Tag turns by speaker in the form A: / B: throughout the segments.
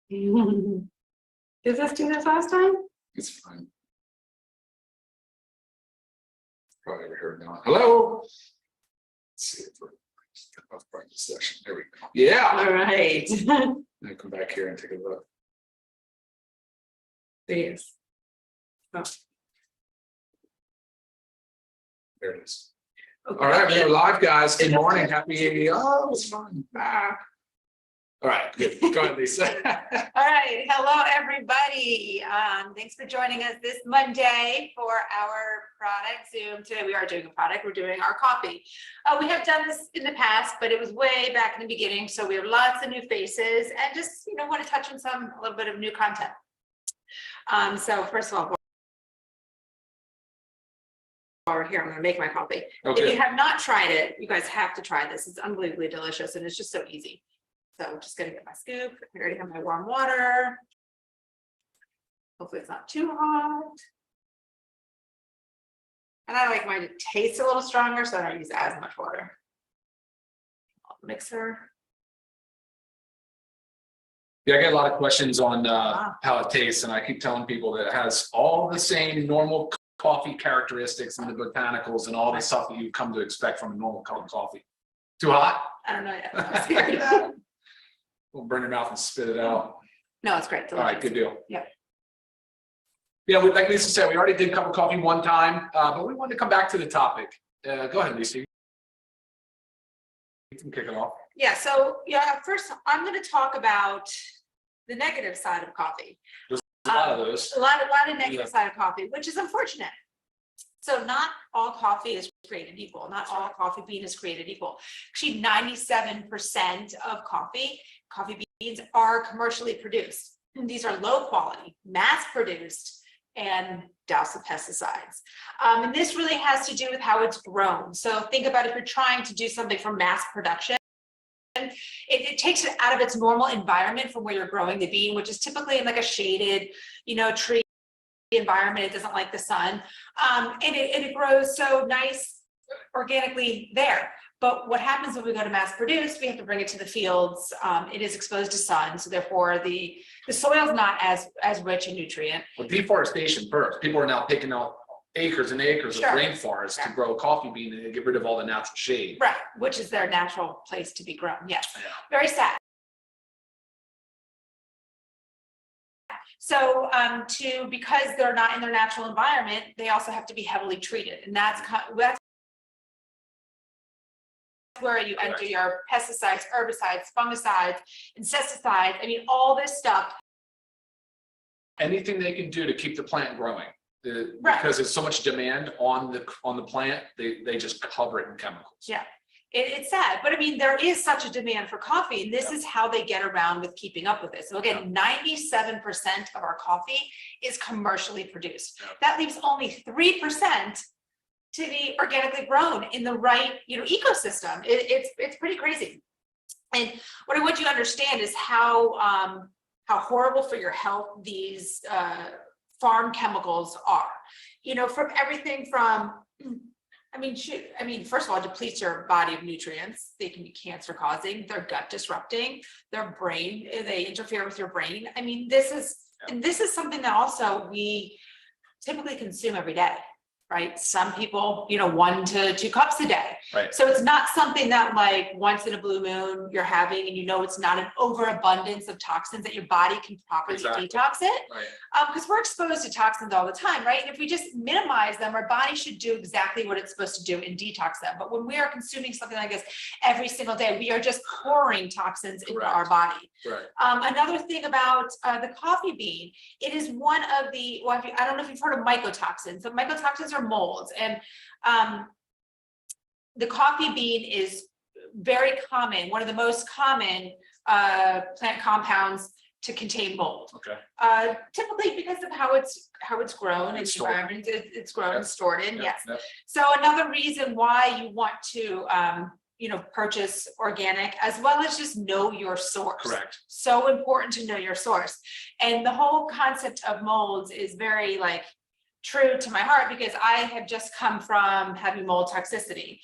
A: Did this do this last time?
B: It's fine. Probably ever heard now. Hello. Let's see if we're off part of the session. There we go. Yeah.
A: All right.
B: Now come back here and take a look.
A: Yes. Oh,
B: There it is.
A: okay.
B: All right, we're live, guys. Good morning. Happy. Oh, it's fun. All right, good. Go ahead, Lisa.
A: All right. Hello, everybody. Thanks for joining us this Monday for our product Zoom. Today we are doing a product. We're doing our coffee. We have done this in the past, but it was way back in the beginning. So we have lots of new faces and just, want to touch on a little bit of new content. So first of all, while we're here, I'm going to make my coffee.
B: Okay.
A: If you have not tried it, you guys have to try this. It's unbelievably delicious and it's just so easy. So I'm just going to get my scoop. I already have my warm water. Hopefully it's not too hot. And I like mine to taste a little stronger, so I don't use as much water. Mixer.
B: Yeah, I get a lot of questions on how it tastes, and I keep telling people that it has all the same normal coffee characteristics and the botanicals and all the stuff that you come to expect from a normal cup of coffee. Too hot?
A: I don't know yet.
B: We'll burn your mouth and spit it out.
A: No, it's great.
B: All right, good deal.
A: Yeah.
B: Yeah, like Lisa said, we already did cup of coffee one time, but we wanted to come back to the topic. Go ahead, Lisa. You can kick it off.
A: Yeah, so first I'm going to talk about the negative side of coffee.
B: There's a lot of those.
A: A lot of negative side of coffee, which is unfortunate. So not all coffee is created equal. Not all coffee bean is created equal. Actually, 97% of coffee beans are commercially produced. And these are low quality, mass produced, and doused with pesticides. And this really has to do with how it's grown. So think about if you're trying to do something for mass production, it takes it out of its normal environment from where you're growing the bean, which is typically in like a shaded, tree environment. It doesn't like the sun, and it grows so nice organically there. But what happens when we go to mass produce, we have to bring it to the fields. It is exposed to sun, so therefore the soil is not as rich in nutrient.
B: Well, deforestation first. People are now taking out acres and acres of rainforest to grow coffee bean and get rid of all the natural shade.
A: Right, which is their natural place to be grown. Yes,
B: Yeah.
A: Very sad. So because they're not in their natural environment, they also have to be heavily treated, and that's where you enter your pesticides, herbicides, fungicides, insecticides. I mean, all this stuff.
B: Anything they can do to keep the plant growing, because there's so much demand on the plant, they just cover it in chemicals. Yeah.
A: It's sad, but I mean, there is such a demand for coffee, and this is how they get around with keeping up with it. So again, 97% of our coffee is commercially produced. That leaves only 3% to be organically grown in the right, ecosystem. It's pretty crazy. And what I want you to understand is how horrible for your health these farm chemicals are. From everything from first of all, it depletes your body of nutrients. They can be cancer causing, they're gut disrupting, their brain, they interfere with your brain. I mean, this is something that also we typically consume every day, right? Some people, 1 to 2 cups a day.
B: Right.
A: So it's not something that like once in a blue moon you're having, and it's not an overabundance of toxins that your body can properly detox it. Right. Because we're exposed to toxins all the time, right? And if we just minimize them, our body should do exactly what it's supposed to do and detox them. But when we are consuming something like this every single day, we are just pouring toxins into our body. Right. Another thing about the coffee bean, it is one of the, I don't know if you've heard of mycotoxins. So mycotoxins are molds, and the coffee bean is very common, one of the most common plant compounds to contain mold. Okay. Typically because of how it's grown in the environment, it's grown and stored in. Yes. So another reason why you want to purchase organic, as well as just know your source. Correct. So important to know your source. And the whole concept of molds is very true to my heart because I have just come from having mold toxicity.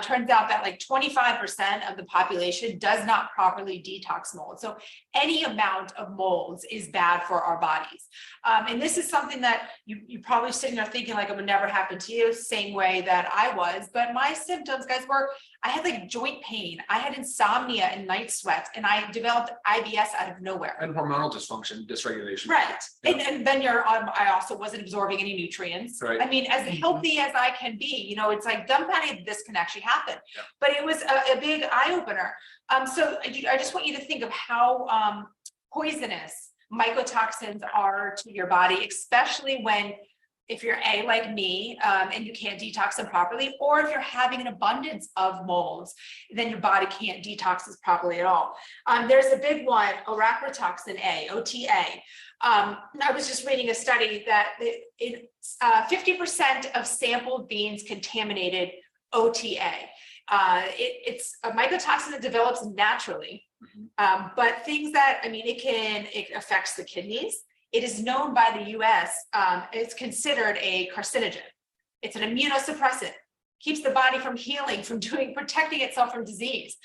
A: Turns out that like 25% of the population does not properly detox mold. So any amount of molds is bad for our bodies. And this is something that you probably sitting there thinking like it would never happen to you, same way that I was. But my symptoms, guys, were I had like joint pain, I had insomnia and night sweats, and I developed IBS out of nowhere.
B: And hormonal dysfunction, dysregulation.
A: Right.
B: Yeah.
A: And then I also wasn't absorbing any nutrients.
B: Right.
A: I mean, as healthy as I can be, you know, it's like dumbfounding this can actually happen.
B: Yeah.
A: But it was a big eye opener. So I just want you to think of how poisonous mycotoxins are to your body, especially when if you're like me, and you can't detox them properly, or if you're having an abundance of molds, then your body can't detox this properly at all. There's a big one, Oracrotoxin A, OTA. I was just reading a study that 50% of sampled beans contaminated OTA. It's a mycotoxin that develops naturally, but things that, I mean, it affects the kidneys. It is known by the US, it's considered a carcinogen. It's an immunosuppressant, keeps the body from healing, from protecting itself from disease.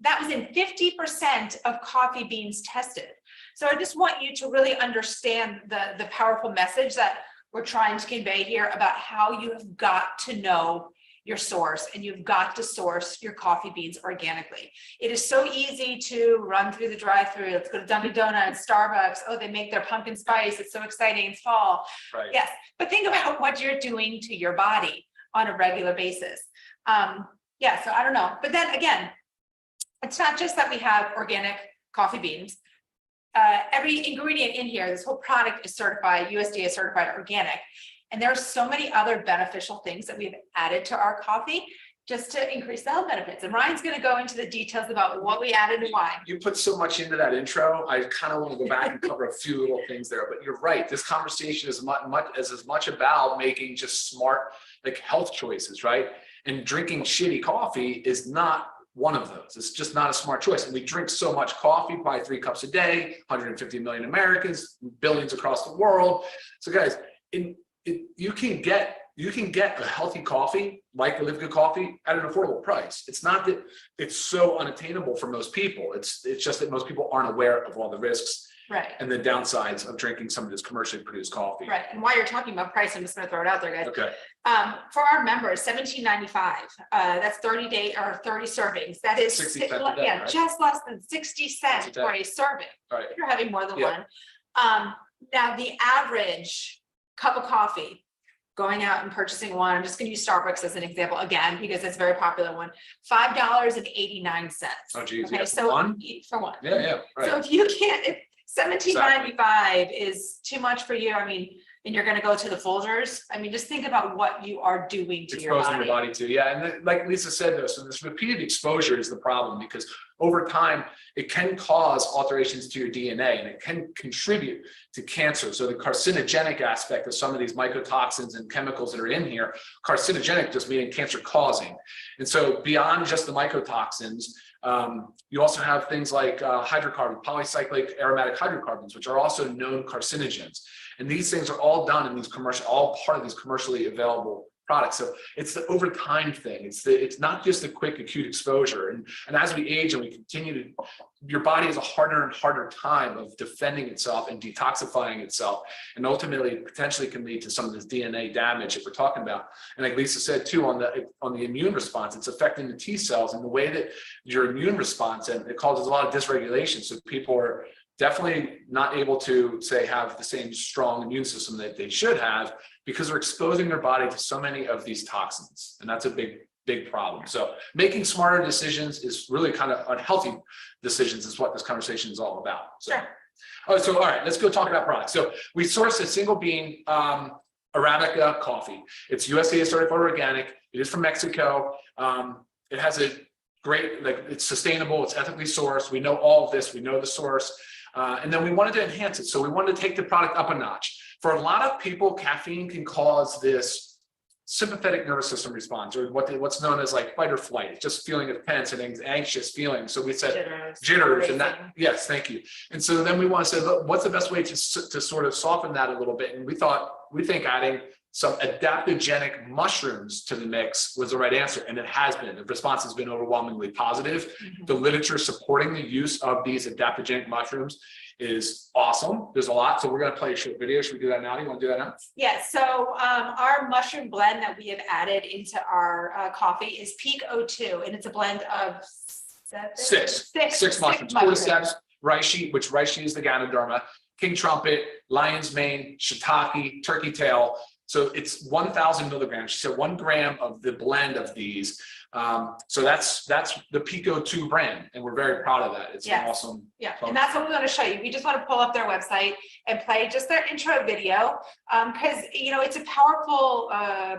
A: That was in 50% of coffee beans tested. So I just want you to really understand the powerful message that we're trying to convey here about how you have got to know your source, and you've got to source your coffee beans organically. It is so easy to run through the drive-through. Let's go to Dunkin' Donuts, Starbucks. Oh, they make their pumpkin spice. It's so exciting. It's fall.
B: Right.
A: Yes, but think about what you're doing to your body on a regular basis. Yeah, so I don't know. But then again, it's not just that we have organic coffee beans. Every ingredient in here, this whole product is certified, USDA certified organic. And there are so many other beneficial things that we've added to our coffee just to increase the health benefits. And Ryan's going to go into the details about what we added and why.
B: You put so much into that intro. I kind of want to go back and cover a few little things there, but you're right. This conversation is as much about making just smart, like health choices, right? And drinking shitty coffee is not one of those. It's just not a smart choice. And we drink so much coffee, probably 3 cups a day, 150 million Americans, billions across the world. So guys, you can get a healthy coffee like the LiveGood coffee at an affordable price. It's not that it's so unattainable for most people. It's just that most people aren't aware of all the risks,
A: right,
B: and the downsides of drinking some of this commercially produced coffee.
A: Right. And while you're talking about price, I'm just going to throw it out there, guys.
B: Okay.
A: For our members, $17.95. That's 30 servings. That is
B: 60 cents a day,
A: yeah,
B: right?
A: Just less than 60 cents for a serving.
B: All right.
A: If you're having more than
B: Yeah.
A: one. Now the average cup of coffee, going out and purchasing one, I'm just going to use Starbucks as an example again, because it's a very popular one, $5.89.
B: Oh geez.
A: Okay,
B: Yeah.
A: so
B: One?
A: for one.
B: Yeah. Right.
A: So if you can't, if $17.95 is too much for you, I mean, and you're going to go to the Folgers, I mean, just think about what you are doing to your
B: Exposing
A: body.
B: your body to, yeah. And then, like Lisa said, though, so this repeated exposure is the problem, because over time it can cause alterations to your DNA and it can contribute to cancer. So the carcinogenic aspect of some of these mycotoxins and chemicals that are in here, carcinogenic just meaning cancer causing. And so beyond just the mycotoxins, you also have things like hydrocarbon, polycyclic aromatic hydrocarbons, which are also known carcinogens. And these things are all done in these all part of these commercially available products. So it's the over time thing. It's not just a quick acute exposure. And as we age and we continue to, your body has a harder and harder time of defending itself and detoxifying itself. And ultimately potentially can lead to some of this DNA damage that we're talking about. And like Lisa said too, on the immune response, it's affecting the T cells and the way that your immune response, and it causes a lot of dysregulation. So people are definitely not able to have the same strong immune system that they should have, because they're exposing their body to so many of these toxins. And that's a big problem. So making smarter decisions is really kind of unhealthy decisions is what this conversation is all about. So,
A: Sure.
B: All right, let's go talk about products. So we source a single bean Arabica coffee. It's USDA certified organic. It is from Mexico. It has a great, it's sustainable, it's ethically sourced. We know all of this, we know the source. And then we wanted to enhance it. So we wanted to take the product up a notch. For a lot of people, caffeine can cause this sympathetic nervous system response, or what's known as like fight or flight, just feeling of tense and anxious feeling. So we said jitters and that, yes, thank you. And so then we want to say, look, what's the best way to sort of soften that a little bit? And we think adding some adaptogenic mushrooms to the mix was the right answer. And it has been. The response has been overwhelmingly positive. The literature supporting the use of these adaptogenic mushrooms is awesome. There's a lot. So we're going to play a short video. Should we do that now? Do you want to do that now?
A: Yeah, so our mushroom blend that we have added into our coffee is Peak O2, and it's a blend of
B: Six mushrooms. Cordyceps, reishi, which reishi is the Ganoderma, king trumpet, lion's mane, shiitake, turkey tail. So it's 1,000 milligrams. She said 1 gram of the blend of these. So that's the Pico 2 brand, and we're very proud of that. It's awesome.
A: Yeah, and that's what we want to show you. We just want to pull up their website and play just their intro video, because it's a powerful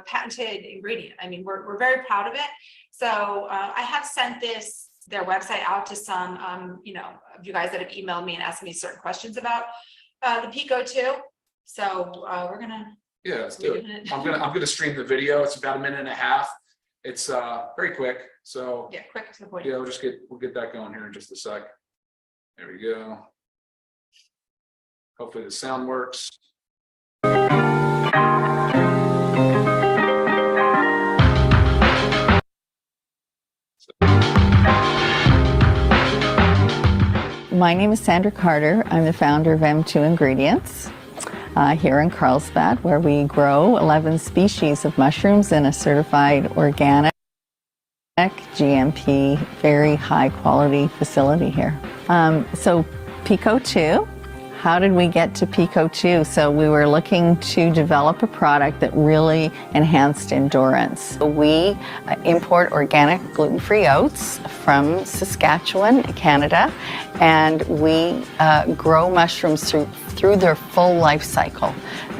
A: patented ingredient. I mean, we're very proud of it. So I have sent their website out to some of you guys that have emailed me and asked me certain questions about the Pico 2. So we're gonna.
B: Yeah, let's do it. I'm gonna stream the video. It's about 1.5 minutes. It's very quick. So
A: yeah, quick to the point.
B: Yeah, we'll get that going here in just a sec. There we go. Hopefully the sound works.
C: My name is Sandra Carter. I'm the founder of M2 Ingredients here in Carlsbad, where we grow 11 species of mushrooms in a certified organic, GMP, very high quality facility here. So Pico 2. How did we get to Pico 2? So we were looking to develop a product that really enhanced endurance. We import organic gluten-free oats from Saskatchewan, Canada, and we grow mushrooms through their full life cycle,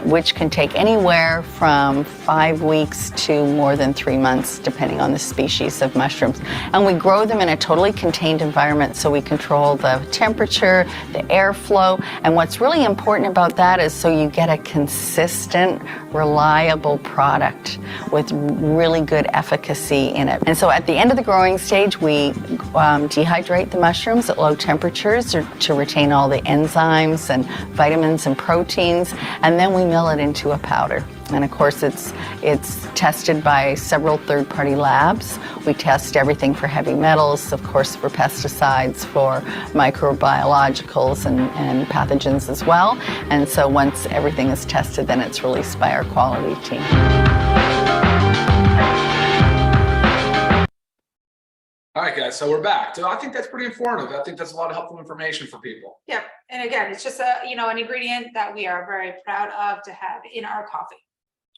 C: which can take anywhere from 5 weeks to more than 3 months, depending on the species of mushrooms. And we grow them in a totally contained environment, so we control the temperature, the airflow, and what's really important about that is so you get a consistent, reliable product with really good efficacy in it. And so at the end of the growing stage, we dehydrate the mushrooms at low temperatures to retain all the enzymes and vitamins and proteins, and then we mill it into a powder. And of course, it's tested by several third-party labs. We test everything for heavy metals, of course, for pesticides, for microbiologicals and pathogens as well. And so once everything is tested, then it's released by our quality team.
B: All right, guys, so we're back. So I think that's pretty informative. I think that's a lot of helpful information for people.
A: Yeah, and again, it's just an ingredient that we are very proud of to have in our coffee.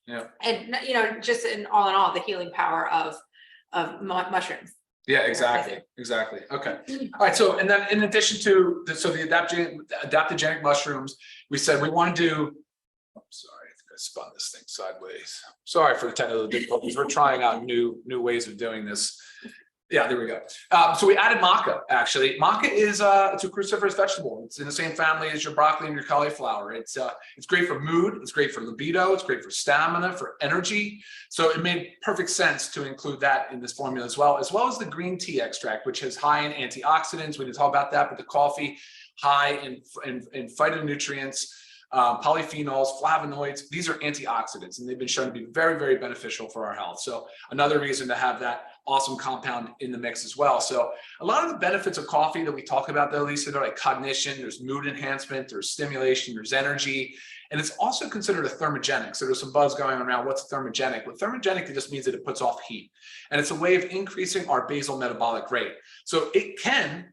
B: Yeah.
A: And just in all, the healing power of mushrooms.
B: Yeah, exactly. Okay. All right. So, and then in addition to the adaptogenic mushrooms, we said we want to do. I'm sorry, I think I spun this thing sideways. Sorry for the technical difficulties. We're trying out new ways of doing this. Yeah, there we go. So we added maca, actually. Maca is it's a cruciferous vegetable. It's in the same family as your broccoli and your cauliflower. It's great for mood, it's great for libido, it's great for stamina, for energy. So it made perfect sense to include that in this formula as well as the green tea extract, which is high in antioxidants. We didn't talk about that, but the coffee, high in phytonutrients, polyphenols, flavonoids. These are antioxidants, and they've been shown to be very, very beneficial for our health. So another reason to have that awesome compound in the mix as well. So a lot of the benefits of coffee that we talk about though, Lisa, they're like cognition, there's mood enhancement, there's stimulation, there's energy, and it's also considered a thermogenic. So there's some buzz going around, what's thermogenic? Well, thermogenic, it just means that it puts off heat, and it's a way of increasing our basal metabolic rate. So it can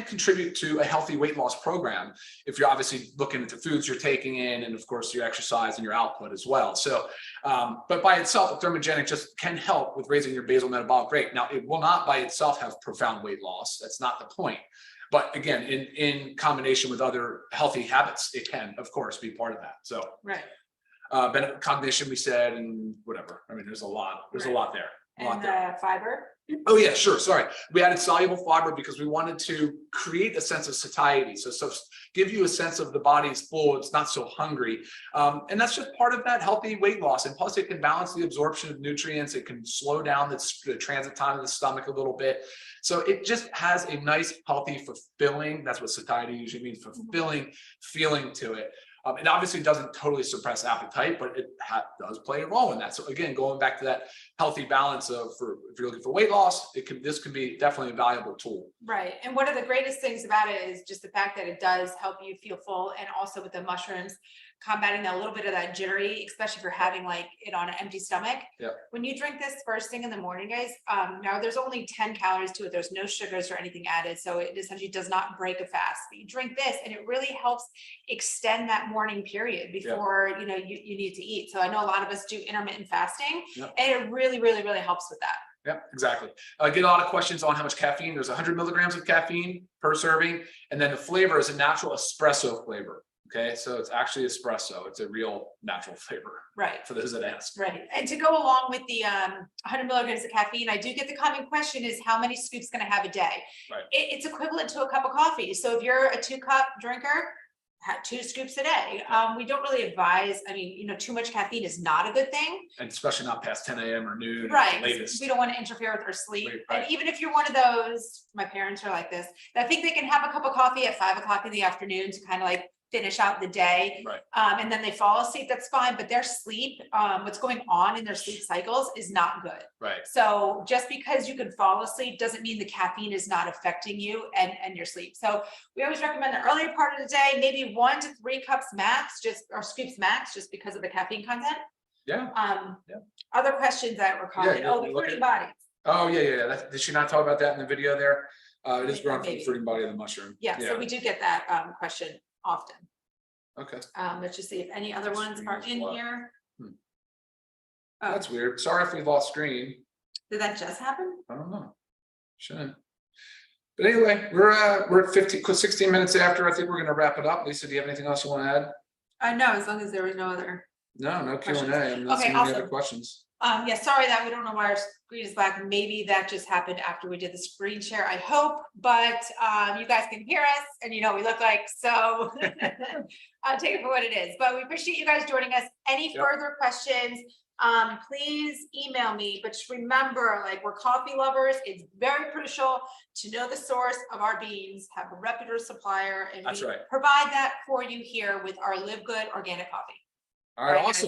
B: contribute to a healthy weight loss program if you're obviously looking at the foods you're taking in, and of course your exercise and your output as well. So, but by itself, a thermogenic just can help with raising your basal metabolic rate. Now, it will not by itself have profound weight loss. That's not the point. But again, in combination with other healthy habits, it can, of course, be part of that. So,
A: right.
B: Cognition, we said, and whatever. I mean, there's a lot. There's a lot there.
A: And fiber.
B: Oh yeah, sure. Sorry. We added soluble fiber because we wanted to create a sense of satiety. So give you a sense of the body is full, it's not so hungry. And that's just part of that healthy weight loss. And plus it can balance the absorption of nutrients. It can slow down the transit time of the stomach a little bit. So it just has a nice, healthy, fulfilling, that's what satiety usually means, fulfilling feeling to it. It obviously doesn't totally suppress appetite, but it does play a role in that. So again, going back to that healthy balance of, if you're looking for weight loss, this can be definitely a valuable tool.
A: Right. And one of the greatest things about it is just the fact that it does help you feel full, and also with the mushrooms, combating that little bit of that jittery, especially if you're having like it on an empty stomach.
B: Yeah.
A: When you drink this first thing in the morning, guys, now there's only 10 calories to it. There's no sugars or anything added. So it essentially does not break a fast. But you drink this and it really helps extend that morning period before, you need to eat. So I know a lot of us do intermittent fasting, and it really, really, really helps with that.
B: Yeah, exactly. I get a lot of questions on how much caffeine. There's 100 milligrams of caffeine per serving. And then the flavor is a natural espresso flavor. Okay, so it's actually espresso. It's a real natural flavor.
A: Right.
B: For those that ask.
A: Right. And to go along with the 100 milligrams of caffeine, I do get the common question is how many scoops can I have a day?
B: Right.
A: It's equivalent to a cup of coffee. So if you're a 2-cup drinker, have 2 scoops a day. We don't really advise, too much caffeine is not a good thing.
B: And especially not past 10 a.m. or noon.
A: Right.
B: Latest.
A: We don't want to interfere with our sleep.
B: Right.
A: And even if you're one of those, my parents are like this, that think they can have a cup of coffee at 5 o'clock in the afternoon to kind of like finish out the day.
B: Right.
A: And then they fall asleep, that's fine, but their sleep, what's going on in their sleep cycles is not good.
B: Right.
A: So just because you can fall asleep doesn't mean the caffeine is not affecting you and your sleep. So we always recommend the earlier part of the day, maybe 1 to 3 cups max, or scoops max, just because of the caffeine content.
B: Yeah.
A: Other questions that were common.
B: Yeah,
A: the fruiting bodies.
B: Oh, yeah. Did she not talk about that in the video there? It is grown from the
A: Maybe.
B: fruiting body of the mushroom.
A: Yeah, so we do get that question often.
B: Okay.
A: Let's just see if any other ones are in here. Oh,
B: That's weird. Sorry if we lost screen.
A: did that just happen?
B: I don't know. Shouldn't. But anyway, we're at 16 minutes after. I think we're gonna wrap it up. Lisa, do you have anything else you want to add?
A: No, as long as there was no other.
B: No Q&A.
A: Questions.
B: I'm not seeing any
A: awesome.
B: other questions.
A: Yeah, sorry that we don't know why our screen is black. Maybe that just happened after we did the screen share, I hope, but you guys can hear us and you know what we look like, so I'll take it for what it is. But we appreciate you guys joining us. Any further questions, please email me, but just remember, like, we're coffee lovers. It's very crucial to know the source of our beans, have a reputable supplier, and
B: That's
A: we
B: right.
A: provide that for you here with our LiveGood organic coffee.
B: All right,
A: Right.
B: awesome.